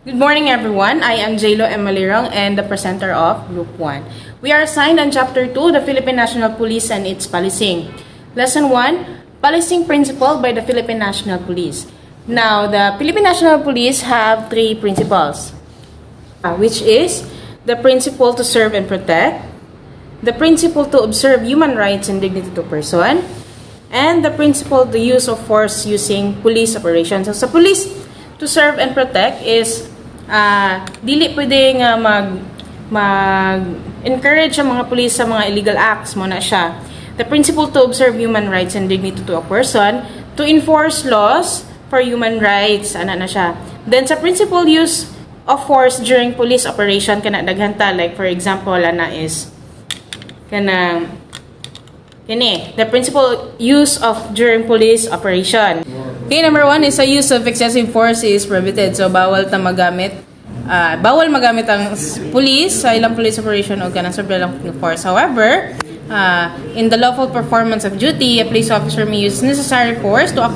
Good morning, everyone. I am Jlo Emalirong and the presenter of Group 1. We are assigned on Chapter 2, the Philippine National Police and its Policing. Lesson 1, Policing Principle by the Philippine National Police. Now, the Philippine National Police have three principles, which is the principle to serve and protect, the principle to observe human rights and dignity to person, and the principle to use of force using police operations. So, sa police to serve and protect is dili pwedeng mag-encourage ang mga police sa mga illegal acts mo na siya. The principle to observe human rights and dignity to a person, to enforce laws for human rights, ana na siya. Then sa principle use of force during police operation kana daghanta, like for example ana is kana kini the principle use of during police operation. Okay, number 1 is a use of excessive force is prohibited. So, bawal magamit ang police sa ilang police operation o kanang sobra lang force. However, in the lawful performance of duty, a police officer may use necessary force to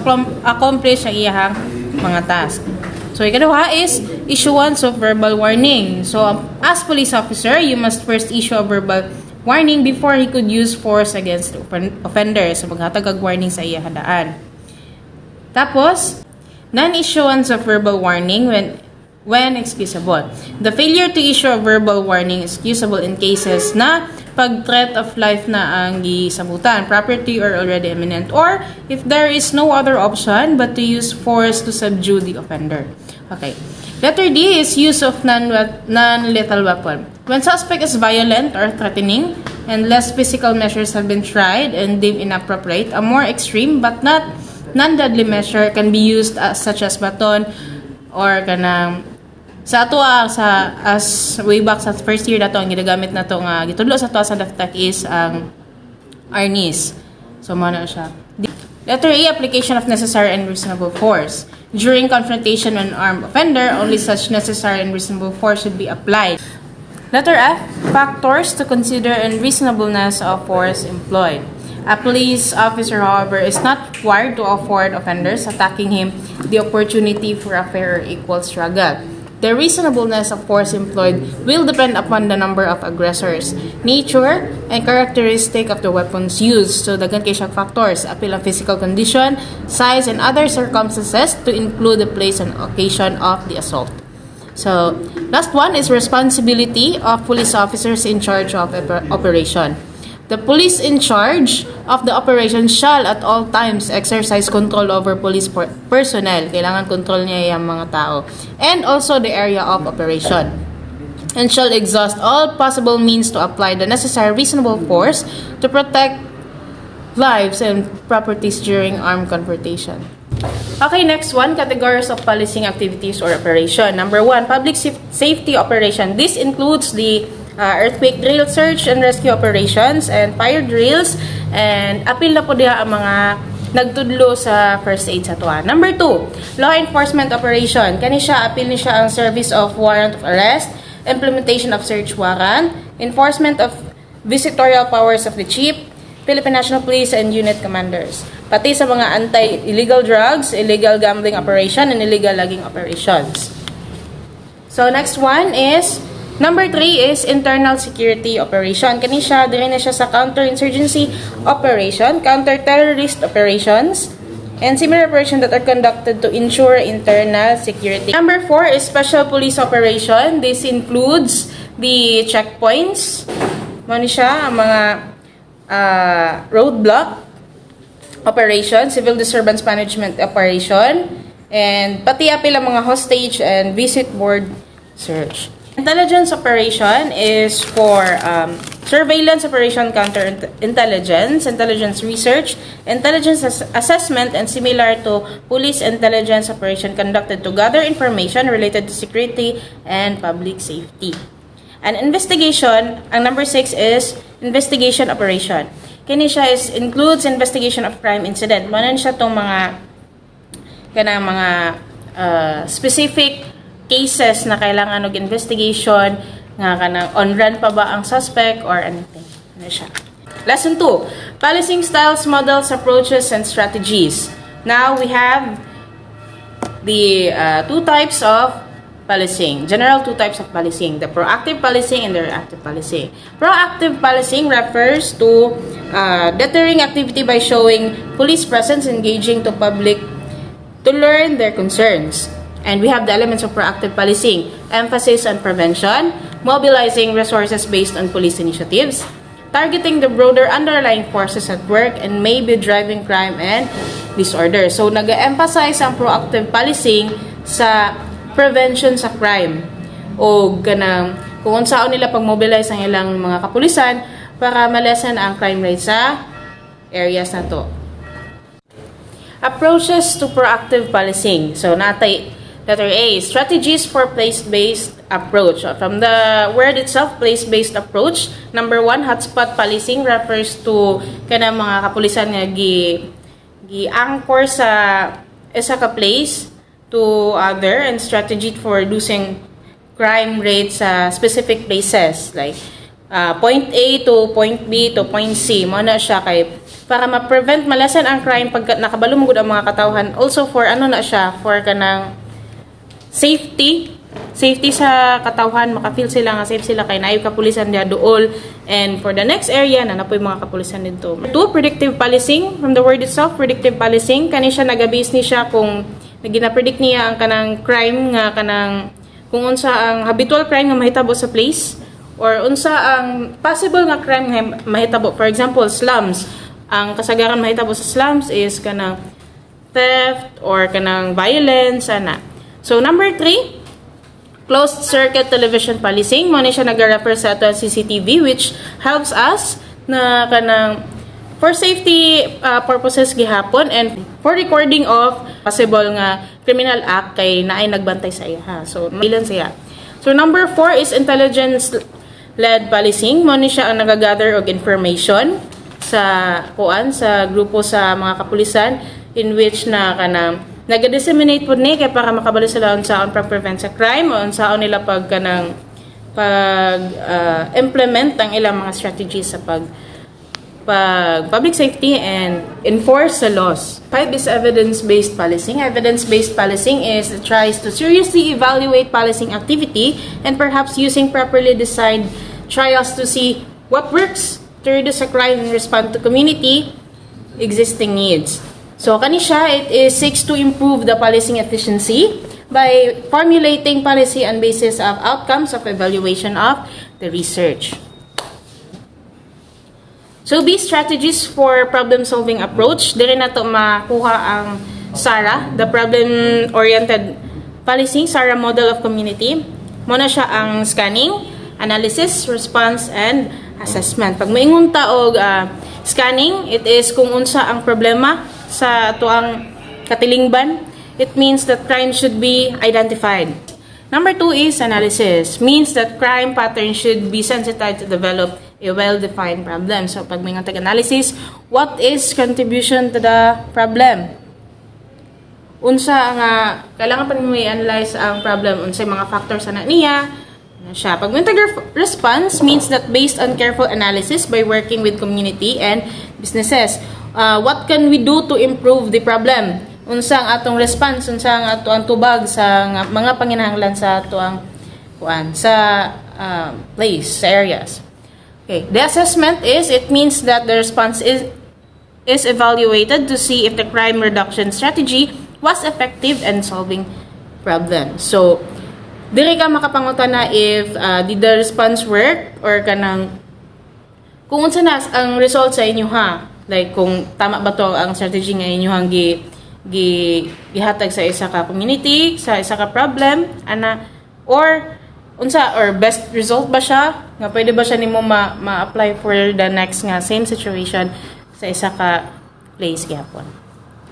accomplish ang iyahang mga task. So, ikalawa is issuance of verbal warning. So, as police officer, you must first issue a verbal warning before he could use force against the offender. So, maghatag og warning sa iyang daan. Tapos, non-issuance of verbal warning when excusable. The failure to issue a verbal warning is excusable in cases na pag-threat of life na ang gisabutan, property or already imminent, or if there is no other option but to use force to subdue the offender. Okay. Letter D is use of non-lethal weapon. When suspect is violent or threatening and less physical measures have been tried and deemed inappropriate, a more extreme but not non-deadly measure can be used such as baton or kanang sa ato as way back sa first year nato ang ginagamit nato nga gitudlo sa ato sa daftak is ang arnis. So mo na siya. Letter A, application of necessary and reasonable force. During confrontation with an armed offender, only such necessary and reasonable force should be applied. Letter F, factors to consider and reasonableness of force employed. A police officer, however, is not required to afford offenders attacking him the opportunity for a fair or equal struggle. The reasonableness of force employed will depend upon the number of aggressors, nature, and characteristic of the weapons used. So, daghan kay siya factors, appeal ang physical condition, size, and other circumstances to include the place and occasion of the assault. So, last one is responsibility of police officers in charge of operation. The police in charge of the operation shall at all times exercise control over police personnel. Kailangan control niya yung mga tao. And also the area of operation. And shall exhaust all possible means to apply the necessary reasonable force to protect lives and properties during armed confrontation. Okay, next one, categories of policing activities or operation. Number 1, public safety operation. This includes the earthquake drill, search and rescue operations, and fire drills, and apil na po diha ang mga nagtudlo sa first aid sa tuwa. Number 2, law enforcement operation. Kani siya, apil ni siya ang service of warrant of arrest, implementation of search warrant, enforcement of visitorial powers of the chief, Philippine National Police and unit commanders. Pati sa mga anti-illegal drugs, illegal gambling operation, and illegal logging operations. So next one is number 3 is internal security operation. Kani siya, dire na siya sa counterinsurgency operation, counter-terrorist operations, and similar operations that are conducted to ensure internal security. Number 4 is special police operation. This includes the checkpoints. Mani siya, ang mga roadblock operation, civil disturbance management operation, and pati apil ang mga hostage and visit board search. Intelligence operation is for surveillance operation, counterintelligence, intelligence research, intelligence assessment, and similar to police intelligence operation conducted to gather information related to security and public safety. An investigation, ang number 6 is investigation operation. Kini siya includes investigation of crime incident. Manan siya tong mga specific cases na kailangan og investigation nga kanang on run pa ba ang suspect or anything. Ano siya. Lesson 2, policing styles, models, approaches, and strategies. Now we have the two types of policing. General two types of policing, the proactive policing and the reactive policing. Proactive policing refers to deterring activity by showing police presence, engaging to public to learn their concerns. And we have the elements of proactive policing: emphasis on prevention, mobilizing resources based on police initiatives, targeting the broader underlying forces at work, and maybe driving crime and disorder. So, nag-emphasize ang proactive policing sa prevention sa crime o ganang kung saan nila pag-mobilize ang ilang mga kapulisan para malesen ang crime rate sa areas na to. Approaches to proactive policing. So, natay letter A, strategies for place-based approach. From the word itself, place-based approach, number 1, hotspot policing refers to kanang mga kapulisan nga gi-anchor sa isa ka place to other, and strategy for reducing crime rate sa specific places like point A to point B to point C. Mo na siya kay para ma-prevent malasan ang crime pagka nakabalumgod ang mga katawhan. Also for ano na siya, for kanang safety sa katawhan, makafeel sila nga safe sila kay naay kapulisan dia duol. And for the next area na napoy mga kapulisan dito. 2, predictive policing. From the word itself, predictive policing, kani siya nagabase ni siya kung nagina-predict niya ang kanang crime nga kanang kung unsa ang habitual crime nga mahitabo sa place or unsa ang possible nga crime nga mahitabo. For example, slums. Ang kasagaran mahitabo sa slums is kanang theft or kanang violence ana. So number 3, closed circuit television policing. Mo ni siya nag-refer sa ato CCTV, which helps us na kanang for safety purposes gihapon and for recording of possible nga criminal act kay naay nagbantay sa iya. So ilan siya. So number 4 is intelligence led policing. Mo ni siya ang nagagather og information sa grupo sa mga kapulisan in which na kanang nag-disseminate po ni kay para makabalo sila unsaon pag-prevent sa crime o unsaon nila pag implement ang ilang mga strategies sa public safety and enforce the laws. 5 is evidence-based policing. Evidence-based policing is it tries to seriously evaluate policing activity and perhaps using properly designed trials to see what works to reduce a crime and respond to community existing needs. So, kani siya, it seeks to improve the policing efficiency by formulating policy on basis of outcomes of evaluation of the research. So, these strategies for problem-solving approach, diri na to makuha ang SARA, the problem-oriented policing, SARA model of community. Muna siya ang scanning, analysis, response, and assessment. Pag maingon ta og scanning, it is kung unsa ang problema sa tuang katilingban. It means that crime should be identified. Number 2 is analysis. Means that crime patterns should be sensitized to develop a well-defined problem. So, pag may analysis, what is contribution to the problem? Unsa nga kailangan pa nimo i-analyze ang problem, unsay mga factors ana niya na siya. Pag response means that based on careful analysis by working with community and businesses, what can we do to improve the problem? Unsa ang atong response, unsa ang atong tubag sa mga panginahanglan sa atong place, sa areas. Okay, the assessment is, it means that the response is evaluated to see if the crime reduction strategy was effective in solving problems. So, diri ka makapangutan na if did the response work or kanang kung unsa na ang result sa inyo ha. Like kung tama ba to ang strategy nga inyo hang gihatag sa isa ka community, sa isa ka problem ana, or unsa or best result ba siya nga pwede ba siya nimo ma-apply for the next nga same situation sa isa ka place gyapon.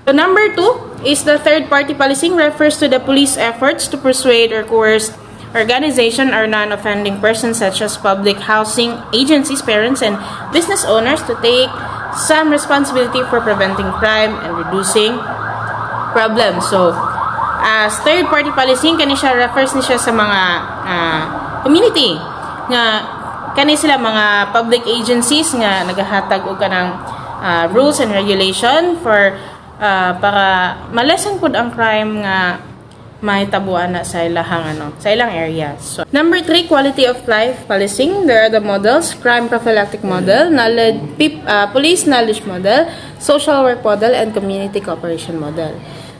So number 2 is the third party policing, refers to the police efforts to persuade or coerce organization or non-offending persons such as public housing agencies, parents, and business owners to take some responsibility for preventing crime and reducing problems. So, as third party policing, kani siya refers ni siya sa mga community nga kani sila mga public agencies nga nagahatag og kanang rules and regulation for para malesen pud ang crime nga may tabuan na sa ilang areas. So, number 3, quality of life policing. There are the models: crime prophylactic model, police knowledge model, social work model, and community cooperation model.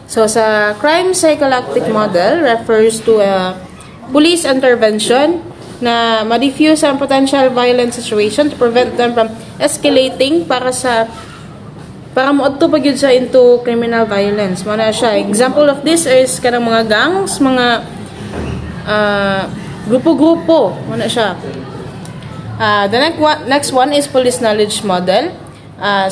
So, sa crime psychoactive model refers to a police intervention na ma-diffuse ang potential violent situation to prevent them from escalating para moadto pa gyud sa into criminal violence. Mana siya. Example of this is kanang mga gangs, mga grupo-grupo. Mana siya. The next one is police knowledge model.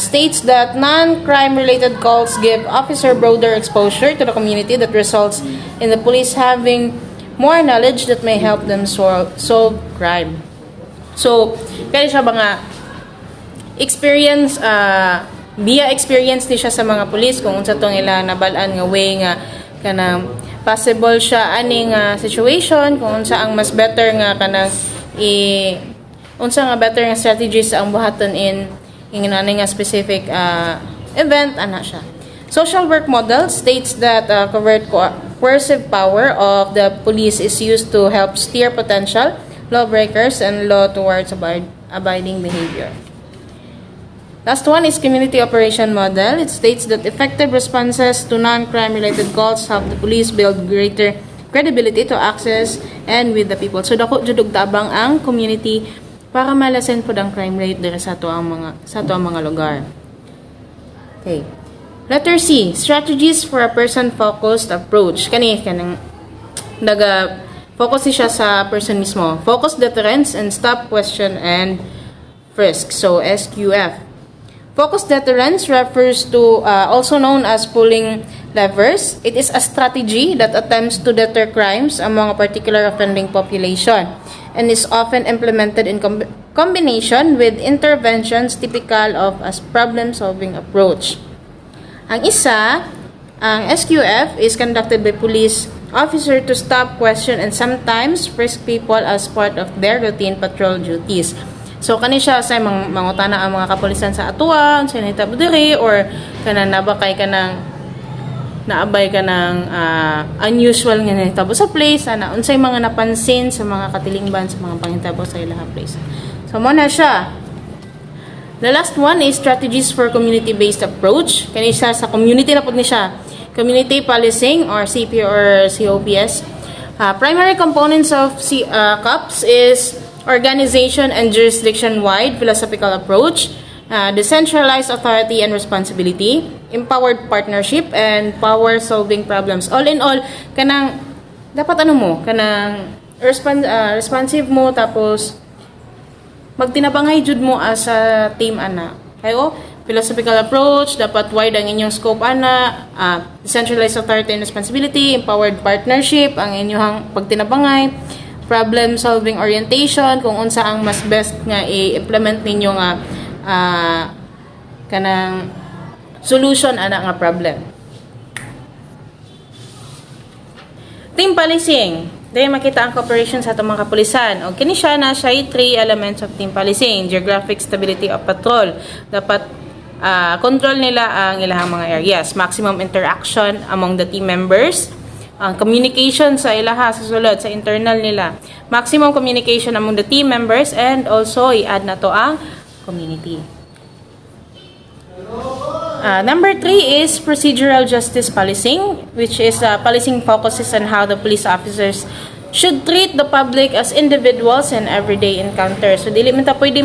States that non-crime related calls give officer broader exposure to the community that results in the police having more knowledge that may help them solve crime. So, kaya siya mga experience, via experience ni siya sa mga pulis kung unsa tong ila nabalaan nga way nga kanang possible siya aning situation, kung unsa ang mas better nga kanang unsa nga better nga strategies ang buhaton in ani nga specific event ana siya. Social work model states that covert coercive power of the police is used to help steer potential lawbreakers and law towards abiding behavior. Last one is community operation model. It states that effective responses to non-crime related calls help the police build greater credibility to access and with the people. So dako jud og tabang ang community para malasen pod ang crime rate dira sa ato ang mga lugar. Okay. Letter C, strategies for a person-focused approach. Kanang focus siya sa person mismo. Focus deterrence and stop, question, and frisk. So SQF. Focus deterrence refers to, also known as pulling levers. It is a strategy that attempts to deter crimes among a particular offending population and is often implemented in combination with interventions typical of a problem-solving approach. Ang SQF is conducted by police officer to stop, question, and sometimes frisk people as part of their routine patrol duties. So, kani siya sa mangutana ang mga kapulisan sa atuan, sa nahitabo diri, or kanang naabay ka ng unusual nga nahitabo sa place, unsay mga napansin sa mga katilingban sa mga panghitabo sa ilang place. So, muna siya. The last one is strategies for community-based approach. Kani siya sa community na po ni siya. Community policing or CP or COPS. Primary components of COPS is organization and jurisdiction-wide philosophical approach, decentralized authority and responsibility, empowered partnership, and power solving problems. All in all, kanang dapat kanang responsive mo, tapos magtinabangay jud mo as a team ana. Kayo, philosophical approach, dapat wide ang inyong scope ana, decentralized authority and responsibility, empowered partnership ang inyong pagtinabangay, problem-solving orientation, kung unsa ang mas best nga i-implement ninyo nga kanang solution ana nga problem. Team policing. Dahil makita ang cooperation sa itong mga kapulisan. O kini siya na siya 3 elements of team policing. Geographic stability of patrol. Dapat control nila ang ilang mga areas. Maximum interaction among the team members. Communication sa ilaha sa sulod, sa internal nila. Maximum communication among the team members, and also i-add na to ang community. Number 3 is procedural justice policing, which is policing focuses on how the police officers should treat the public as individuals in everyday encounters. So, dili man ta pwede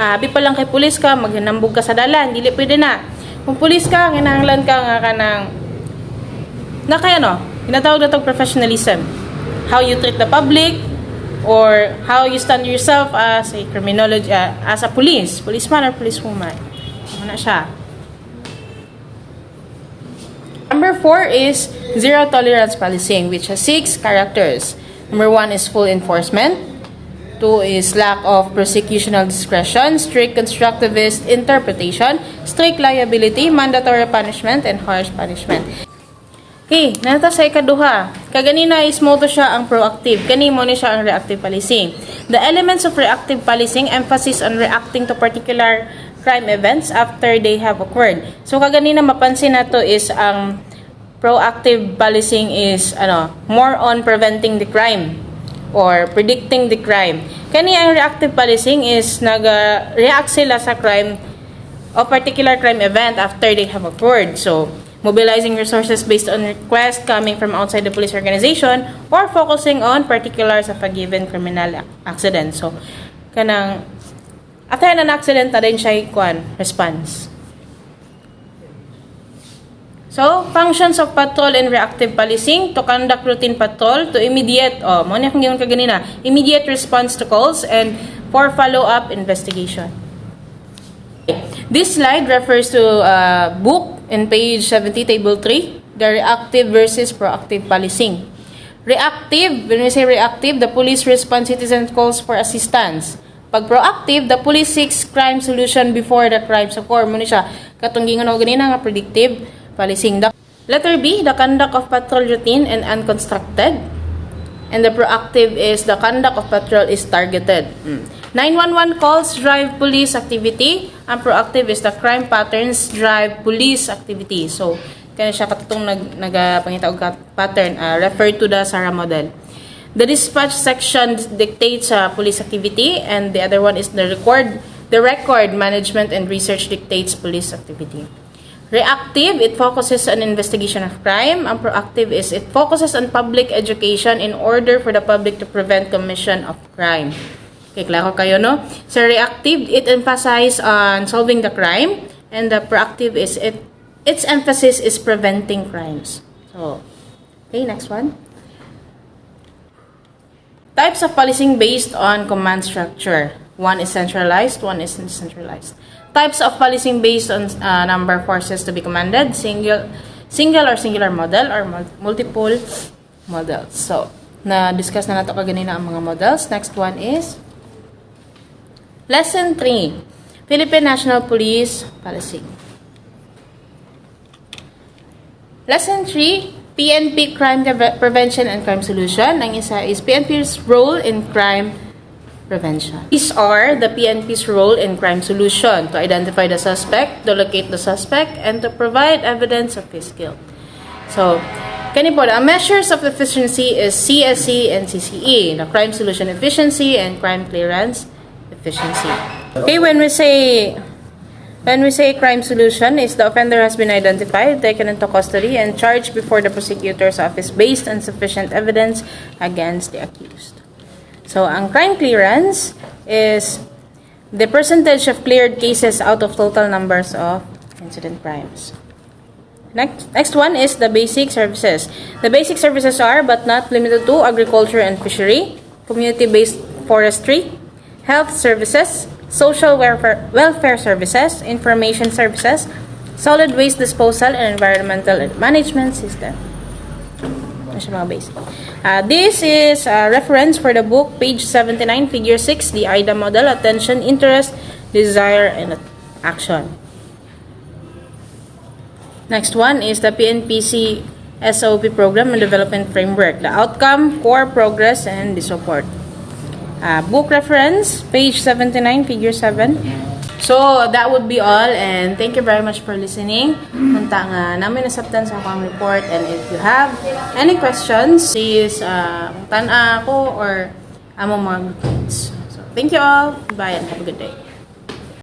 abi pa lang kay pulis ka, maghinambog ka sa dalan, dili pwede na. Kung pulis ka, ginahanglan ka nga kanang tinatawag na itong professionalism. How you treat the public, or how you stand yourself as a as a policeman or policewoman. Ano siya? Number 4 is zero tolerance policing, which has 6 characters. Number 1 is full enforcement. 2 is lack of prosecutorial discretion, strict constructivist interpretation, strict liability, mandatory punishment, and harsh punishment. Okay, nata sa ikaduha. Kaganina is mo to siya ang proactive. Kani mo ni siya ang reactive policing. The elements of reactive policing emphasis on reacting to particular crime events after they have occurred. So kaganina mapansin nato is ang proactive policing is more on preventing the crime or predicting the crime. Kani ang reactive policing is nag-react sila sa crime o particular crime event after they have occurred. So, mobilizing resources based on requests coming from outside the police organization or focusing on particulars of a given criminal accident. So, kanang after an accident na din siya response. So, functions of patrol and reactive policing: to conduct routine patrol, to immediate, muna akong gawin ka ganina, immediate response to calls, and for follow-up investigation. This slide refers to a book in page 70, table 3, the reactive versus proactive policing. Reactive, when we say reactive, the police responds citizen calls for assistance. Pag proactive, the police seeks crime solution before the crimes occur. Muna siya, katunggingan o ganina nga predictive policing. Letter B, the conduct of patrol routine and unconstructed. And the proactive is the conduct of patrol is targeted. 911 calls drive police activity. Ang proactive is the crime patterns drive police activity. So, kaya siya katutong nagpangitawag pattern referred to the SARA model. The dispatch section dictates police activity, and the other one is the record management and research dictates police activity. Reactive, it focuses on investigation of crime. Ang proactive is it focuses on public education in order for the public to prevent commission of crime. Okay, klaro kayo, no? So, reactive, it emphasizes on solving the crime, and the proactive is its emphasis is preventing crimes. So, okay, next one. Types of policing based on command structure. One is centralized, one is decentralized. Types of policing based on number of forces to be commanded, single or singular model, or multiple models. So, na-discuss na nato kaganina ang mga models. Next one is Lesson 3, Philippine National Police Policing. Lesson 3, PNP Crime Prevention and Crime Solution. Ang isa is PNP's role in crime prevention. These are the PNP's role in crime solution: to identify the suspect, to locate the suspect, and to provide evidence of his guilt. So, kani po, the measures of efficiency is CSE and CCE, the crime solution efficiency and crime clearance efficiency. Okay, when we say crime solution, is the offender has been identified, taken into custody, and charged before the prosecutor's office based on sufficient evidence against the accused. So, ang crime clearance is the percentage of cleared cases out of total numbers of incident crimes. Next one is the basic services. The basic services are, but not limited to, agriculture and fishery, community-based forestry, health services, social welfare services, information services, solid waste disposal, and environmental management system. This is a reference for the book, page 79, figure 6, the AIDA model: attention, interest, desire, and action. Next one is the PNPC SOP program and development framework: the outcome, core, progress, and the support. Book reference, page 79, figure 7. So, that would be all, and thank you very much for listening. Punta nga namin nasabtan sa akong report, and if you have any questions, please tana ako or among mga groups. So, thank you all. Bye and have a good day.